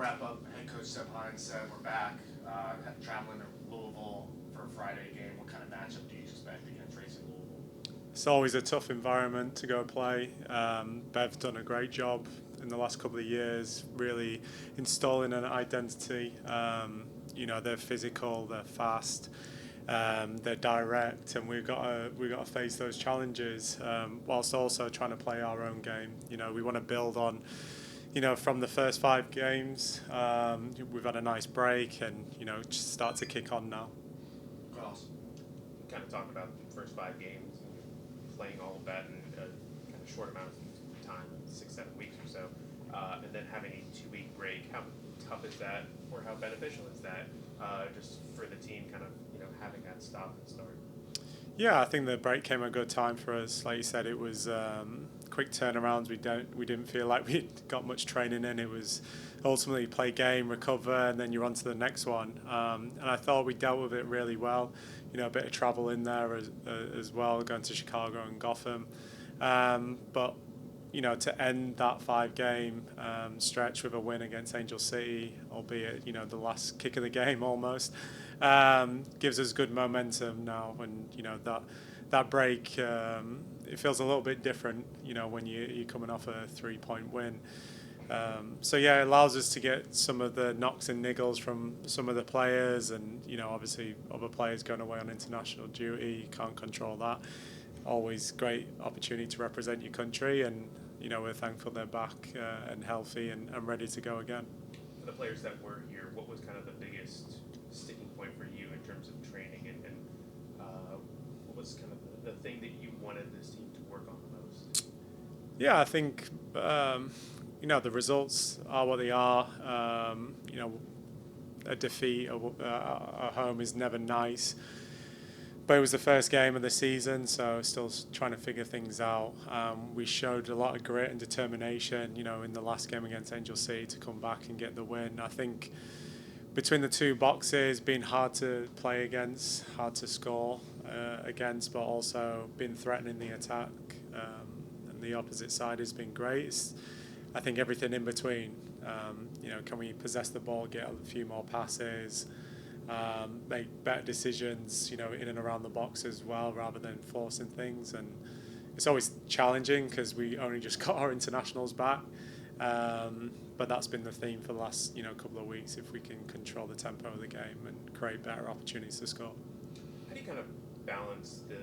wrap up, head coach Seb Hines said we're back, traveling to Louisville for a Friday game. What kind of matchup do you expect against Racing Louisville? It's always a tough environment to go play. Bev's done a great job in the last couple of years, really installing an identity. They're physical, they're fast, they're direct, and we've got to face those challenges whilst also trying to play our own game. We want to build on. From the first 5 games, we've had a nice break, and just start to kick on now. Cross. Kind of talk about the first 5 games and playing all of that in a kind of short amount of time, 6-7 weeks or so, and then having a 2-week break. How tough is that, or how beneficial is that, just for the team, kind of having that stop and start? Yeah, I think the break came at a good time for us. Like you said, it was quick turnarounds. We didn't feel like we got much training in. It was ultimately play game, recover, and then you're on to the next one. And I thought we dealt with it really well. A bit of travel in there as well, going to Chicago and Gotham. But to end that 5-game stretch with a win against Angel City, albeit the last kick of the game almost, gives us good momentum now. When that break, it feels a little bit different. When you're coming off a 3-point win. It allows us to get some of the knocks and niggles from some of the players, and obviously other players going away on international duty. You can't control that. Always great opportunity to represent your country, and we're thankful they're back and healthy and ready to go again. For the players that were here, what was kind of the biggest sticking point for you in terms of training, and what was kind of the thing that you wanted this team to work on the most? Yeah, I think the results are what they are. A defeat at home is never nice. But it was the first game of the season, so still trying to figure things out. We showed a lot of grit and determination, in the last game against Angel City to come back and get the win. I think between the two boxes, being hard to play against, hard to score against, but also been threatening the attack, and the opposite side has been great. I think everything in between. Can we possess the ball, get a few more passes? Make better decisions, in and around the box as well, rather than forcing things. And it's always challenging because we only just got our internationals back. But that's been the theme for the last, couple of weeks. If we can control the tempo of the game and create better opportunities to score. How do you kind of balance the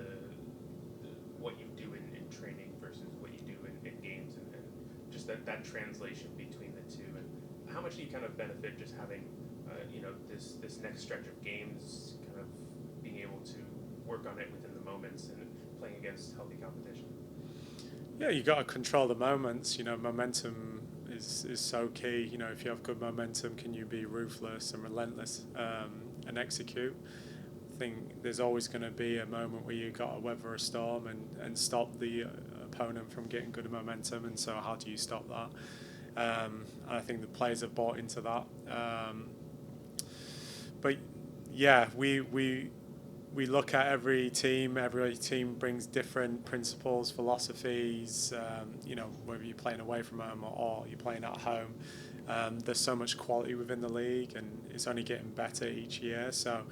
what you do in training versus what you do in games, and just that translation between the two? And how much do you kind of benefit just having this next stretch of games, kind of being able to work on it within the moments and playing against healthy competition? Yeah, you got to control the moments. Momentum is so key. If you have good momentum, can you be ruthless and relentless and execute? I think there's always going to be a moment where you got to weather a storm and stop the opponent from getting good momentum. And so, how do you stop that? I think the players have bought into that. But yeah, we look at every team. Every team brings different principles, philosophies. Whether you're playing away from home or you're playing at home, there's so much quality within the league, and it's only getting better each year. So,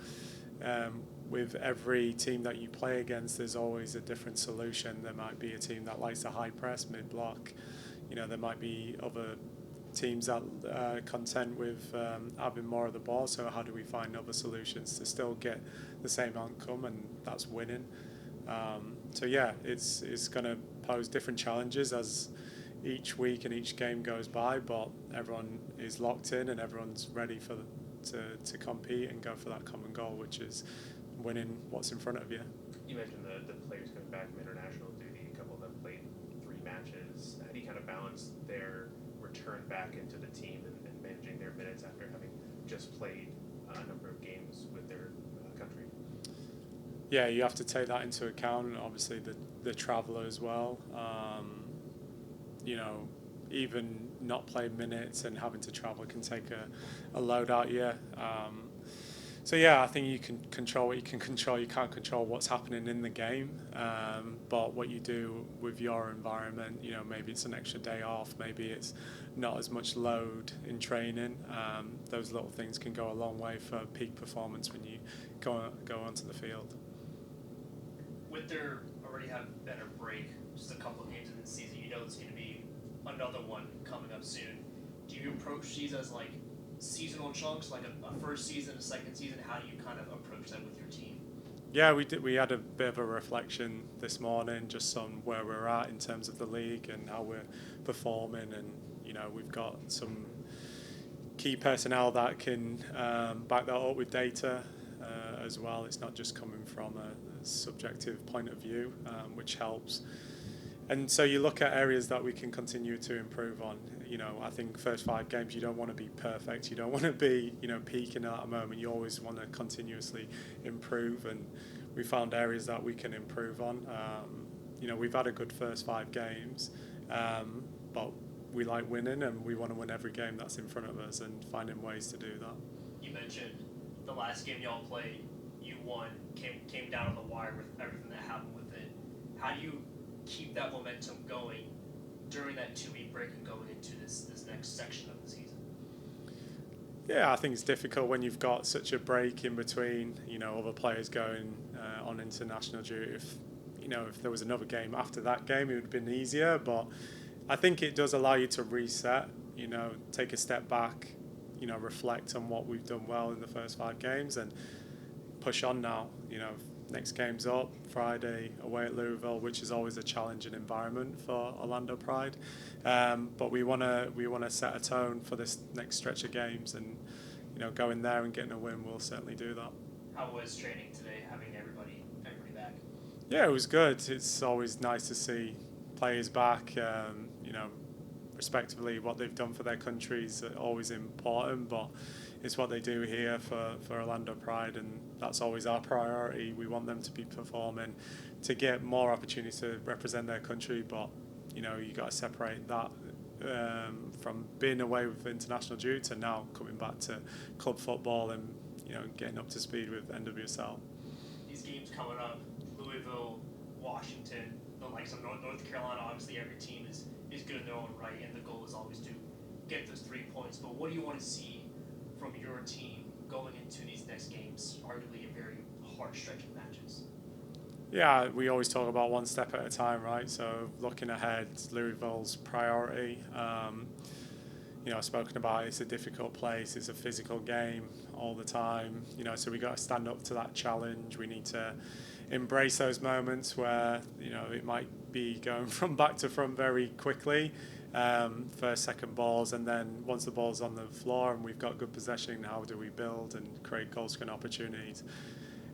with every team that you play against, there's always a different solution. There might be a team that likes a high press mid-block. There might be other teams that are content with having more of the ball. So how do we find other solutions to still get the same outcome, and that's winning? It's going to pose different challenges as each week and each game goes by, but everyone is locked in and everyone's ready to compete and go for that common goal, which is winning what's in front of you. You mentioned the players coming back from international duty. A couple of them played 3 matches. How do you kind of balance their return back into the team and managing their minutes after having just played a number of games with their country? Yeah, you have to take that into account. Obviously, the traveller as well. Even not playing minutes and having to travel can take a load out. So yeah, I think you can control what you can control. You can't control what's happening in the game, but what you do with your environment, maybe it's an extra day off, maybe it's not as much load in training. Those little things can go a long way for peak performance when you go onto the field. With there already having been a break, just a couple of games in the season, it's going to be another one coming up soon. Do you approach these as like seasonal chunks, like a first season, a second season? How do you kind of approach that with your team? Yeah, we did. We had a bit of a reflection this morning, just on where we're at in terms of the league and how we're performing, and we've got some key personnel that can back that up with data as well. It's not just coming from a subjective point of view, which helps. And so you look at areas that we can continue to improve on. I think first 5 games, you don't want to be perfect. You don't want to be, peaking at a moment. You always want to continuously improve, and we found areas that we can improve on. We've had a good first 5 games, but we like winning, and we want to win every game that's in front of us, and finding ways to do that. You mentioned the last game y'all played, you won, came down on the wire with everything that happened with it. How do you keep that momentum going during that 2-week break and going into this next section of the season? Yeah, I think it's difficult when you've got such a break in between, other players going on international duty. If there was another game after that game, it would have been easier, but I think it does allow you to reset, take a step back, reflect on what we've done well in the first 5 games and push on now. Next game's up Friday away at Louisville, which is always a challenging environment for Orlando Pride. But we want to set a tone for this next stretch of games, and going there and getting a win will certainly do that. How was training today, having everybody back? Yeah, it was good. It's always nice to see players back. Respectively, what they've done for their countries is always important, but it's what they do here for Orlando Pride, and that's always our priority. We want them to be performing, to get more opportunities to represent their country, but you got to separate that from being away with international duty to now coming back to club football and getting up to speed with NWSL. These games coming up, Louisville, Washington, the likes of North Carolina, obviously every team is good in their own right, and the goal is always to get those 3 points. But what do you want to see from your team going into these next games, arguably a very hard stretch of matches? Yeah, we always talk about one step at a time, right? So looking ahead, Louisville's priority. I've spoken about it's a difficult place. It's a physical game all the time. So we got to stand up to that challenge. We need to embrace those moments where it might be going from back to front very quickly, first, second balls, and then once the ball's on the floor and we've got good possession, how do we build and create goal-scoring opportunities?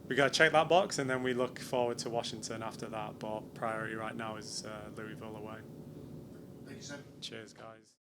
We got to check that box, and then we look forward to Washington after that. But priority right now is Louisville away. Thank you, Seb. Cheers, guys.